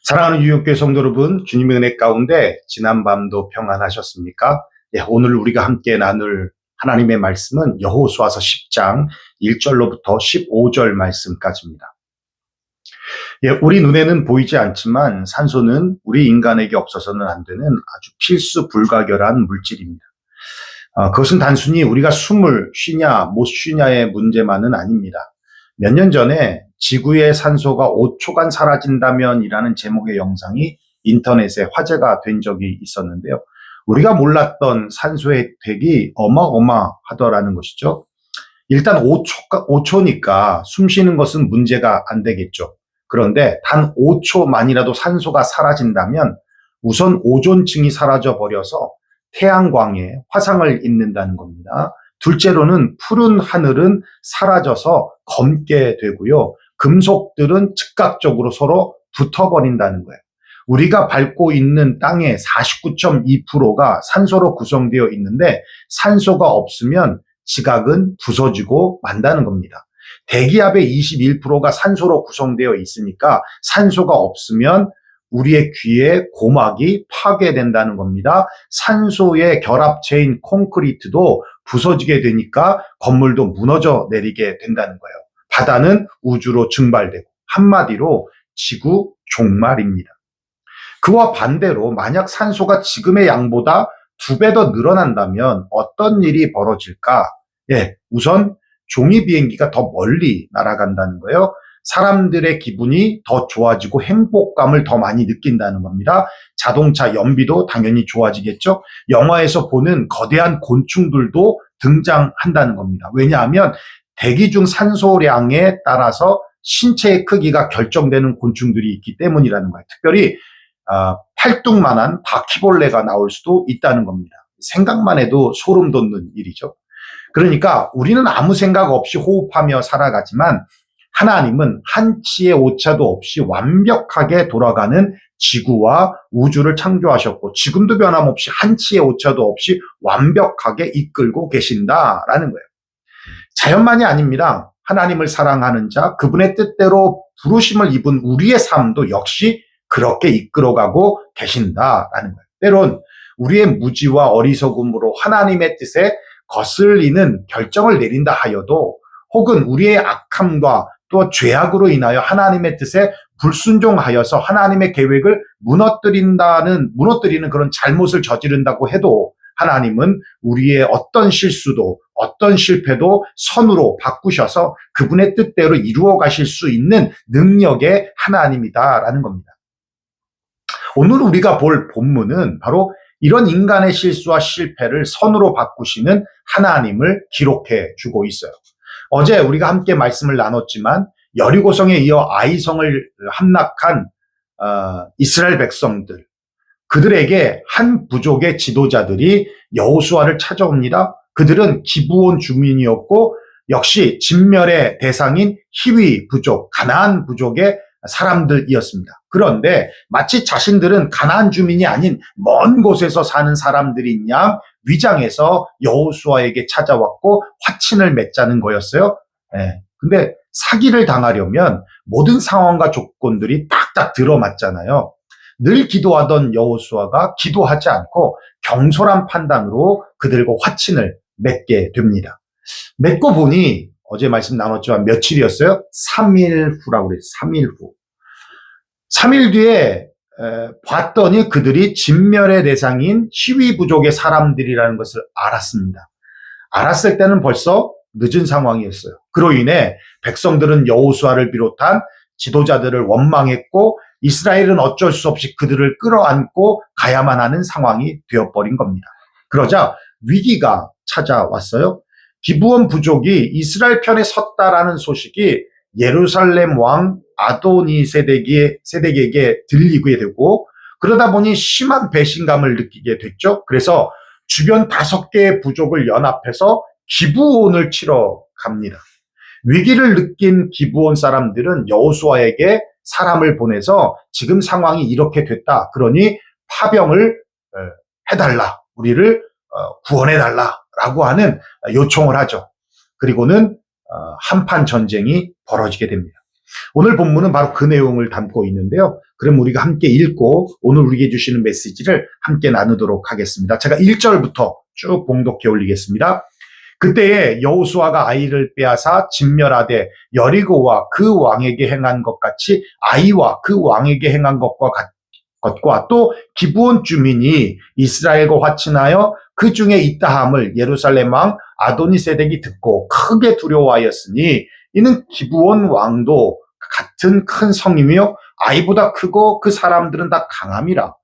사랑하는 유용교회 성도 여러분, 주님의 은혜 가운데 지난밤도 평안하셨습니까? 예, 오늘 우리가 함께 나눌 하나님의 말씀은 여호수아서 10장 1절로부터 15절 말씀까지입니다. 예, 우리 눈에는 보이지 않지만 산소는 우리 인간에게 없어서는 안 되는 아주 필수 불가결한 물질입니다. 그것은 단순히 우리가 숨을 쉬냐 못 쉬냐의 문제만은 아닙니다. 몇 년 전에 지구의 산소가 5초간 사라진다면이라는 제목의 영상이 인터넷에 화제가 된 적이 있었는데요. 우리가 몰랐던 산소의 혜택이 어마어마하더라는 것이죠. 일단 5초니까 숨 쉬는 것은 문제가 안 되겠죠. 그런데 단 5초만이라도 산소가 사라진다면 우선 오존층이 사라져 버려서 태양광에 화상을 입는다는 겁니다. 둘째로는 푸른 하늘은 사라져서 검게 되고요. 금속들은 즉각적으로 서로 붙어버린다는 거예요. 우리가 밟고 있는 땅의 49.2%가 산소로 구성되어 있는데 산소가 없으면 지각은 부서지고 만다는 겁니다. 대기압의 21%가 산소로 구성되어 있으니까 산소가 없으면 우리의 귀의 고막이 파괴된다는 겁니다. 산소의 결합체인 콘크리트도 부서지게 되니까 건물도 무너져 내리게 된다는 거예요. 바다는 우주로 증발되고 한마디로 지구 종말입니다. 그와 반대로 만약 산소가 지금의 양보다 2배 더 늘어난다면 어떤 일이 벌어질까? 예, 우선 종이 비행기가 더 멀리 날아간다는 거예요. 사람들의 기분이 더 좋아지고 행복감을 더 많이 느낀다는 겁니다. 자동차 연비도 당연히 좋아지겠죠. 영화에서 보는 거대한 곤충들도 등장한다는 겁니다. 왜냐하면 대기 중 산소량에 따라서 신체의 크기가 결정되는 곤충들이 있기 때문이라는 거예요. 특별히 팔뚝만한 바퀴벌레가 나올 수도 있다는 겁니다. 생각만 해도 소름 돋는 일이죠. 그러니까 우리는 아무 생각 없이 호흡하며 살아가지만 하나님은 한치의 오차도 없이 완벽하게 돌아가는 지구와 우주를 창조하셨고 지금도 변함없이 한치의 오차도 없이 완벽하게 이끌고 계신다라는 거예요. 자연만이 아닙니다. 하나님을 사랑하는 자, 그분의 뜻대로 부르심을 입은 우리의 삶도 역시 그렇게 이끌어가고 계신다라는 거예요. 때론 우리의 무지와 어리석음으로 하나님의 뜻에 거슬리는 결정을 내린다 하여도 혹은 우리의 악함과 또 죄악으로 인하여 하나님의 뜻에 불순종하여서 하나님의 계획을 무너뜨리는 그런 잘못을 저지른다고 해도 하나님은 우리의 어떤 실수도 어떤 실패도 선으로 바꾸셔서 그분의 뜻대로 이루어 가실 수 있는 능력의 하나님이다라는 겁니다. 오늘 우리가 볼 본문은 바로 이런 인간의 실수와 실패를 선으로 바꾸시는 하나님을 기록해 주고 있어요. 어제 우리가 함께 말씀을 나눴지만 여리고성에 이어 아이성을 함락한 이스라엘 백성들, 그들에게 한 부족의 지도자들이 여호수아를 찾아옵니다. 그들은 기브온 주민이었고 역시 진멸의 대상인 히위 부족, 가나안 부족의 사람들이었습니다. 그런데 마치 자신들은 가나안 주민이 아닌 먼 곳에서 사는 사람들인 양 위장해서 여호수아에게 찾아왔고 화친을 맺자는 거였어요. 근데 사기를 당하려면 모든 상황과 조건들이 딱딱 들어맞잖아요. 늘 기도하던 여호수아가 기도하지 않고 경솔한 판단으로 그들과 화친을 맺게 됩니다. 맺고 보니 어제 말씀 나눴지만 며칠이었어요? 3일 후라고 그랬어요. 3일 후. 3일 뒤에 봤더니 그들이 진멸의 대상인 시위 부족의 사람들이라는 것을 알았습니다. 알았을 때는 벌써 늦은 상황이었어요. 그로 인해 백성들은 여호수아를 비롯한 지도자들을 원망했고 이스라엘은 어쩔 수 없이 그들을 끌어안고 가야만 하는 상황이 되어버린 겁니다. 그러자 위기가 찾아왔어요. 기브온 부족이 이스라엘 편에 섰다라는 소식이 예루살렘 왕 아도니세덱에게 들리게 되고 그러다 보니 심한 배신감을 느끼게 됐죠. 그래서 주변 5개의 부족을 연합해서 기브온을 치러 갑니다. 위기를 느낀 기브온 사람들은 여호수아에게 사람을 보내서 지금 상황이 이렇게 됐다. 그러니 파병을 해달라. 우리를 구원해달라라고 하는 요청을 하죠. 그리고는 한판 전쟁이 벌어지게 됩니다. 오늘 본문은 바로 그 내용을 담고 있는데요. 그럼 우리가 함께 읽고 오늘 우리에게 주시는 메시지를 함께 나누도록 하겠습니다. 제가 1절부터 쭉 봉독해 올리겠습니다. 그때에 여호수아가 아이를 빼앗아 진멸하되 여리고와 그 왕에게 행한 것 같이 아이와 그 왕에게 행한 것과 또 기브온 주민이 이스라엘과 화친하여 그 중에 있다함을 예루살렘 왕 아도니세덱이 듣고 크게 두려워하였으니 이는 기브온 왕도 같은 큰 성이며 아이보다 크고 그 사람들은 다 강함이라.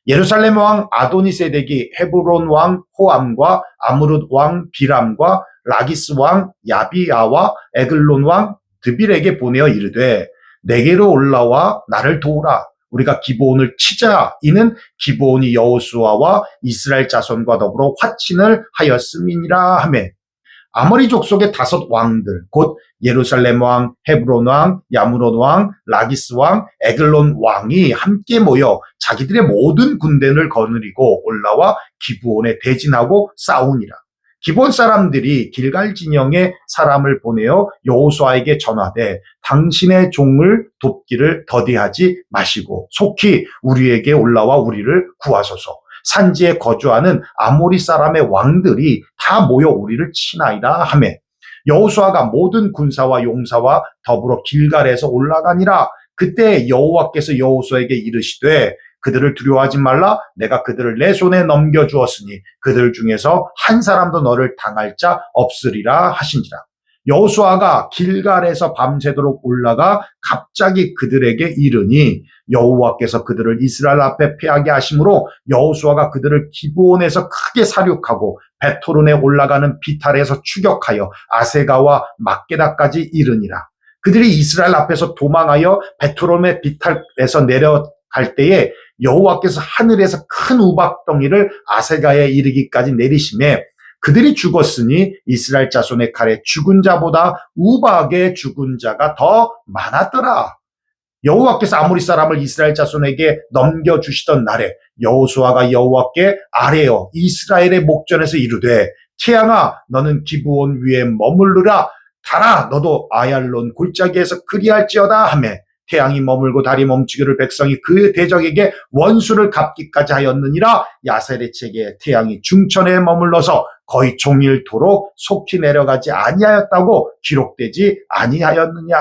예루살렘 왕 아도니세덱이 헤브론 왕 호암과 아무룻 왕 비람과 라기스 왕 야비야와 에글론 왕 드빌에게 보내어 이르되 내게로 올라와 나를 도우라. 우리가 기브온을 치자. 이는 기브온이 여호수아와 이스라엘 자손과 더불어 화친을 하였음이니라 하매 아모리 족속의 5 왕들 곧 예루살렘 왕, 헤브론 왕, 야무롯 왕, 라기스 왕, 에글론 왕이 함께 모여 자기들의 모든 군대를 거느리고 올라와 기브온에 대진하고 싸우니라. 기브온 사람들이 길갈 진영에 사람을 보내어 여호수아에게 전하되 당신의 종을 돕기를 더디하지 마시고 속히 우리에게 올라와 우리를 구하소서. 산지에 거주하는 아모리 사람의 왕들이 다 모여 우리를 치나이다 하매 여호수아가 모든 군사와 용사와 더불어 길갈에서 올라가니라. 그때 여호와께서 여호수아에게 이르시되 그들을 두려워하지 말라. 내가 그들을 내 손에 넘겨주었으니 그들 중에서 한 사람도 너를 당할 자 없으리라 하신지라. 여호수아가 길갈에서 밤새도록 올라가 갑자기 그들에게 이르니 여호와께서 그들을 이스라엘 앞에 패하게 하심으로 여호수아가 그들을 기브온에서 크게 사륙하고 베토론에 올라가는 비탈에서 추격하여 아세가와 막게다까지 이르니라. 그들이 이스라엘 앞에서 도망하여 베토론의 비탈에서 내려갈 때에 여호와께서 하늘에서 큰 우박덩이를 아세가에 이르기까지 내리심에 그들이 죽었으니 이스라엘 자손의 칼에 죽은 자보다 우박에 죽은 자가 더 많았더라. 여호와께서 아모리 사람을 이스라엘 자손에게 넘겨주시던 날에 여호수아가 여호와께 아뢰어 이스라엘의 목전에서 이르되 태양아 너는 기브온 위에 머무르라. 달아 너도 아얄론 골짜기에서 그리할지어다 하매 태양이 머물고 달이 멈추기를 백성이 그 대적에게 원수를 갚기까지 하였느니라. 야세레책에 태양이 중천에 머물러서 거의 종일토록 속히 내려가지 아니하였다고 기록되지 아니하였느냐.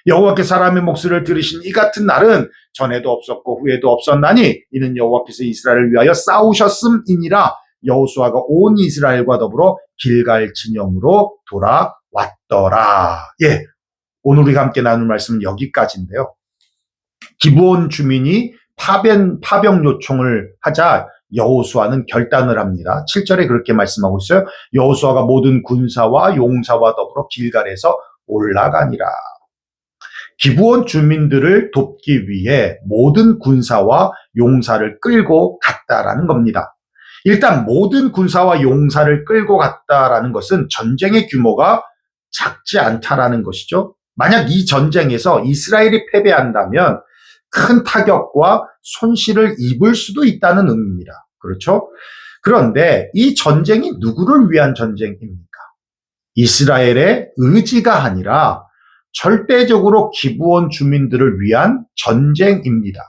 여호와께 사람의 목소리를 들으신 이 같은 날은 전에도 없었고 후에도 없었나니 이는 여호와께서 이스라엘을 위하여 싸우셨음이니라. 여호수아가 온 이스라엘과 더불어 길갈 진영으로 돌아왔더라. 예, 오늘 우리가 함께 나눌 말씀은 여기까지인데요. 기브온 주민이 파병 요청을 하자 여호수아는 결단을 합니다. 7절에 그렇게 말씀하고 있어요. 여호수아가 모든 군사와 용사와 더불어 길갈에서 올라가니라. 기브온 주민들을 돕기 위해 모든 군사와 용사를 끌고 갔다라는 겁니다. 일단 모든 군사와 용사를 끌고 갔다라는 것은 전쟁의 규모가 작지 않다라는 것이죠. 만약 이 전쟁에서 이스라엘이 패배한다면 큰 타격과 손실을 입을 수도 있다는 의미입니다. 그렇죠? 그런데 이 전쟁이 누구를 위한 전쟁입니까? 이스라엘의 의지가 아니라 절대적으로 기브온 주민들을 위한 전쟁입니다.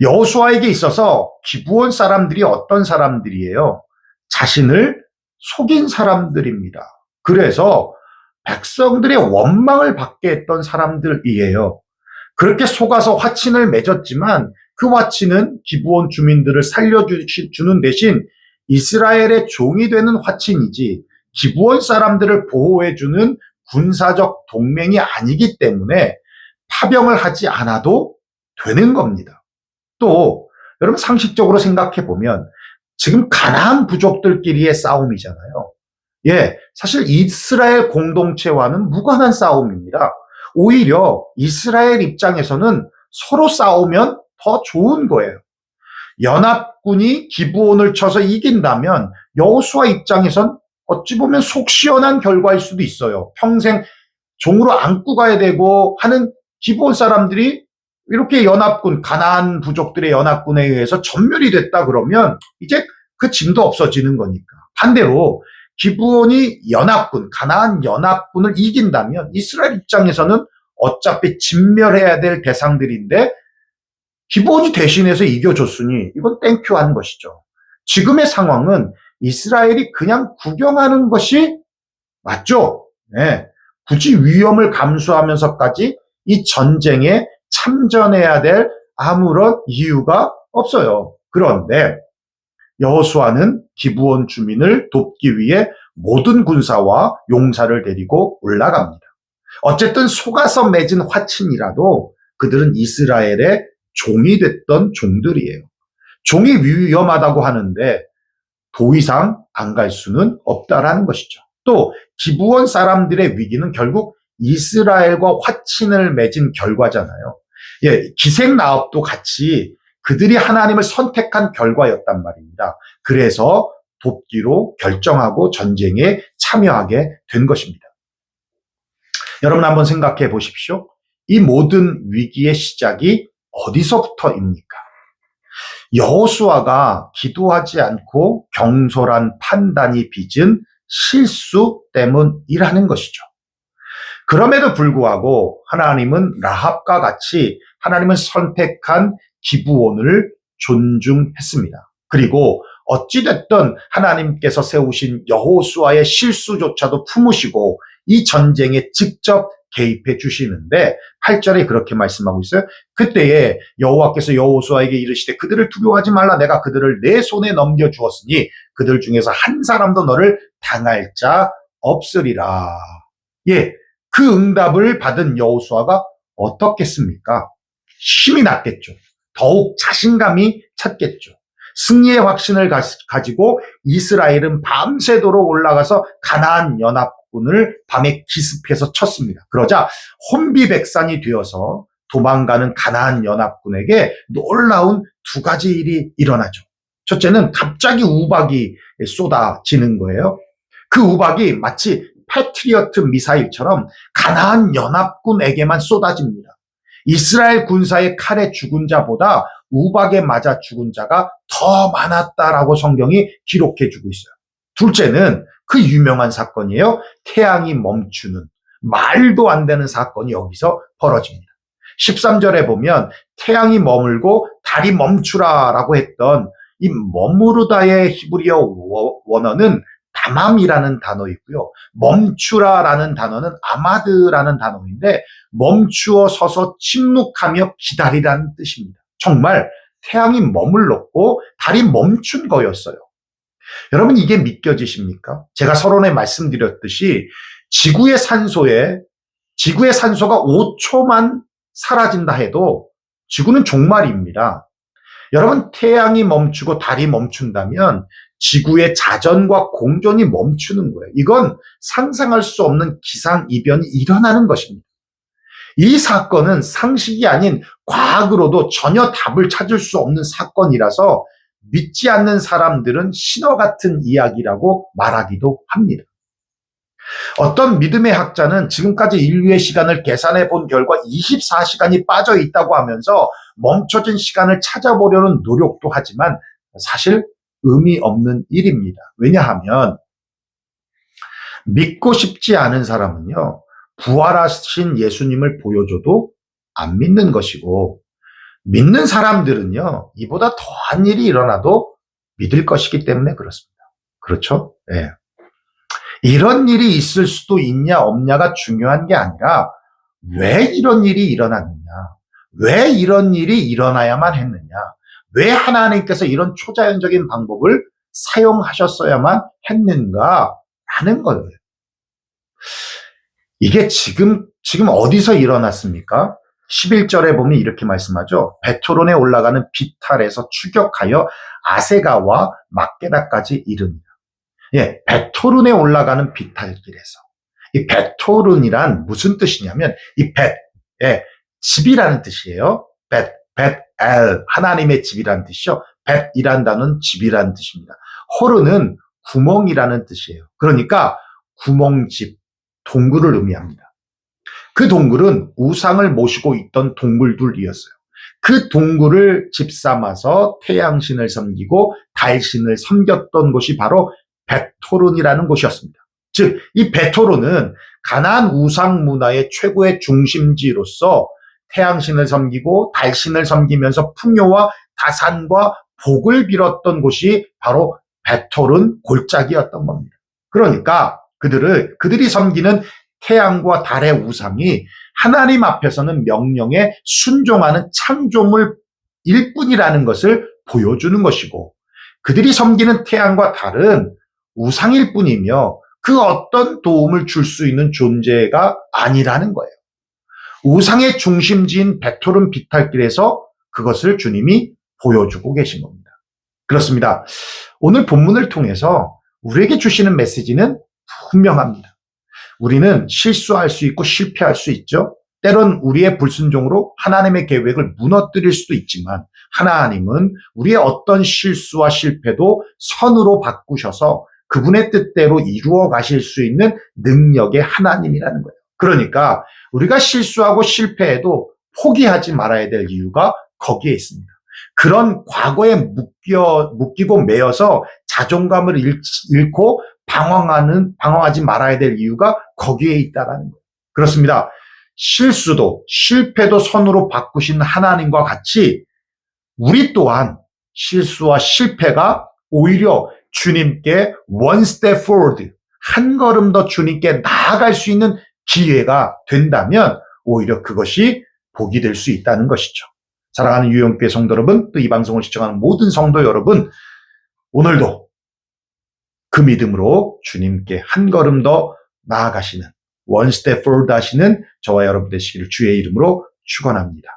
여호수아에게 있어서 기브온 사람들이 어떤 사람들이에요? 자신을 속인 사람들입니다. 그래서 백성들의 원망을 받게 했던 사람들이에요. 그렇게 속아서 화친을 맺었지만 그 화친은 기브온 주민들을 살려주는 대신 이스라엘의 종이 되는 화친이지 기브온 사람들을 보호해주는 군사적 동맹이 아니기 때문에 파병을 하지 않아도 되는 겁니다. 또 여러분 상식적으로 생각해 보면 지금 가나안 부족들끼리의 싸움이잖아요. 예, 사실 이스라엘 공동체와는 무관한 싸움입니다. 오히려 이스라엘 입장에서는 서로 싸우면 더 좋은 거예요. 연합군이 기브온을 쳐서 이긴다면 여호수아 입장에선 어찌 보면 속 시원한 결과일 수도 있어요. 평생 종으로 안고 가야 되고 하는 기브온 사람들이 이렇게 연합군, 가나안 부족들의 연합군에 의해서 전멸이 됐다 그러면 이제 그 짐도 없어지는 거니까. 반대로 기브온이 연합군, 가나안 연합군을 이긴다면 이스라엘 입장에서는 어차피 진멸해야 될 대상들인데 기브온이 대신해서 이겨줬으니 이건 땡큐 한 것이죠. 지금의 상황은 이스라엘이 그냥 구경하는 것이 맞죠? 네. 굳이 위험을 감수하면서까지 이 전쟁에 참전해야 될 아무런 이유가 없어요. 그런데 여호수아는 기브온 주민을 돕기 위해 모든 군사와 용사를 데리고 올라갑니다. 어쨌든 속아서 맺은 화친이라도 그들은 이스라엘의 종이 됐던 종들이에요. 종이 위험하다고 하는데 더 이상 안 갈 수는 없다라는 것이죠. 또 기브온 사람들의 위기는 결국 이스라엘과 화친을 맺은 결과잖아요. 예, 기생나업도 같이 그들이 하나님을 선택한 결과였단 말입니다. 그래서 돕기로 결정하고 전쟁에 참여하게 된 것입니다. 여러분 한번 생각해 보십시오. 이 모든 위기의 시작이 어디서부터입니까? 여호수아가 기도하지 않고 경솔한 판단이 빚은 실수 때문이라는 것이죠. 그럼에도 불구하고 하나님은 라합과 같이 하나님은 선택한 기브온을 존중했습니다. 그리고 어찌됐든 하나님께서 세우신 여호수아의 실수조차도 품으시고 이 전쟁에 직접 개입해 주시는데 8절에 그렇게 말씀하고 있어요. 그때에 여호와께서 여호수아에게 이르시되 그들을 두려워하지 말라. 내가 그들을 내 손에 넘겨주었으니 그들 중에서 한 사람도 너를 당할 자 없으리라. 예, 그 응답을 받은 여호수아가 어떻겠습니까? 힘이 났겠죠. 더욱 자신감이 찼겠죠. 승리의 확신을 가지고 이스라엘은 밤새도록 올라가서 가나안 연합군을 밤에 기습해서 쳤습니다. 그러자 혼비백산이 되어서 도망가는 가나안 연합군에게 놀라운 두 가지 일이 일어나죠. 첫째는 갑자기 우박이 쏟아지는 거예요. 그 우박이 마치 패트리어트 미사일처럼 가나안 연합군에게만 쏟아집니다. 이스라엘 군사의 칼에 죽은 자보다 우박에 맞아 죽은 자가 더 많았다라고 성경이 기록해 주고 있어요. 둘째는 그 유명한 사건이에요. 태양이 멈추는 말도 안 되는 사건이 여기서 벌어집니다. 13절에 보면 태양이 머물고 달이 멈추라라고 했던 이 머무르다의 히브리어 원어는 다맘이라는 단어이고요. 멈추라라는 단어는 아마드라는 단어인데 멈추어 서서 침묵하며 기다리라는 뜻입니다. 정말 태양이 머물렀고 달이 멈춘 거였어요. 여러분 이게 믿겨지십니까? 제가 서론에 말씀드렸듯이 지구의 산소가 5초만 사라진다 해도 지구는 종말입니다. 여러분 태양이 멈추고 달이 멈춘다면 지구의 자전과 공전이 멈추는 거예요. 이건 상상할 수 없는 기상이변이 일어나는 것입니다. 이 사건은 상식이 아닌 과학으로도 전혀 답을 찾을 수 없는 사건이라서 믿지 않는 사람들은 신화 같은 이야기라고 말하기도 합니다. 어떤 믿음의 학자는 지금까지 인류의 시간을 계산해 본 결과 24시간이 빠져 있다고 하면서 멈춰진 시간을 찾아보려는 노력도 하지만 사실 의미 없는 일입니다. 왜냐하면 믿고 싶지 않은 사람은요, 부활하신 예수님을 보여줘도 안 믿는 것이고, 믿는 사람들은요, 이보다 더한 일이 일어나도 믿을 것이기 때문에 그렇습니다. 그렇죠? 네. 이런 일이 있을 수도 있냐 없냐가 중요한 게 아니라 왜 이런 일이 일어났느냐, 왜 이런 일이 일어나야만 했느냐, 왜 하나님께서 이런 초자연적인 방법을 사용하셨어야만 했는가라는 거예요. 이게 지금 어디서 일어났습니까? 11절에 보면 이렇게 말씀하죠. 베토론에 올라가는 비탈에서 추격하여 아세가와 막게다까지 이릅니다. 예, 베토론에 올라가는 비탈길에서. 이 베토론이란 무슨 뜻이냐면 이 벳, 집이라는 뜻이에요. 벳-엘, 하나님의 집이라는 뜻이죠. 벳이란 단어는 집이라는 뜻입니다. 호르는 구멍이라는 뜻이에요. 그러니까 구멍집, 동굴을 의미합니다. 그 동굴은 우상을 모시고 있던 동굴들이었어요. 그 동굴을 집삼아서 태양신을 섬기고 달신을 섬겼던 곳이 바로 벳토른이라는 곳이었습니다. 즉, 이 베토로는 가나안 우상 문화의 최고의 중심지로서 태양신을 섬기고 달신을 섬기면서 풍요와 다산과 복을 빌었던 곳이 바로 베토른 골짜기였던 겁니다. 그러니까 그들이 섬기는 태양과 달의 우상이 하나님 앞에서는 명령에 순종하는 창조물일 뿐이라는 것을 보여주는 것이고, 그들이 섬기는 태양과 달은 우상일 뿐이며 그 어떤 도움을 줄 수 있는 존재가 아니라는 거예요. 우상의 중심지인 베토른 비탈길에서 그것을 주님이 보여주고 계신 겁니다. 그렇습니다. 오늘 본문을 통해서 우리에게 주시는 메시지는 분명합니다. 우리는 실수할 수 있고 실패할 수 있죠. 때론 우리의 불순종으로 하나님의 계획을 무너뜨릴 수도 있지만 하나님은 우리의 어떤 실수와 실패도 선으로 바꾸셔서 그분의 뜻대로 이루어 가실 수 있는 능력의 하나님이라는 거예요. 그러니까 우리가 실수하고 실패해도 포기하지 말아야 될 이유가 거기에 있습니다. 그런 과거에 묶이고 매여서 자존감을 잃고 방황하지 말아야 될 이유가 거기에 있다라는 거예요. 그렇습니다. 실수도 실패도 선으로 바꾸신 하나님과 같이 우리 또한 실수와 실패가 오히려 주님께 one step forward, 한 걸음 더 주님께 나아갈 수 있는 기회가 된다면 오히려 그것이 복이 될 수 있다는 것이죠. 사랑하는 유영교회 성도 여러분, 또 이 방송을 시청하는 모든 성도 여러분, 오늘도 그 믿음으로 주님께 한 걸음 더 나아가시는 one step forward 하시는 저와 여러분 되시기를 주의 이름으로 축원합니다.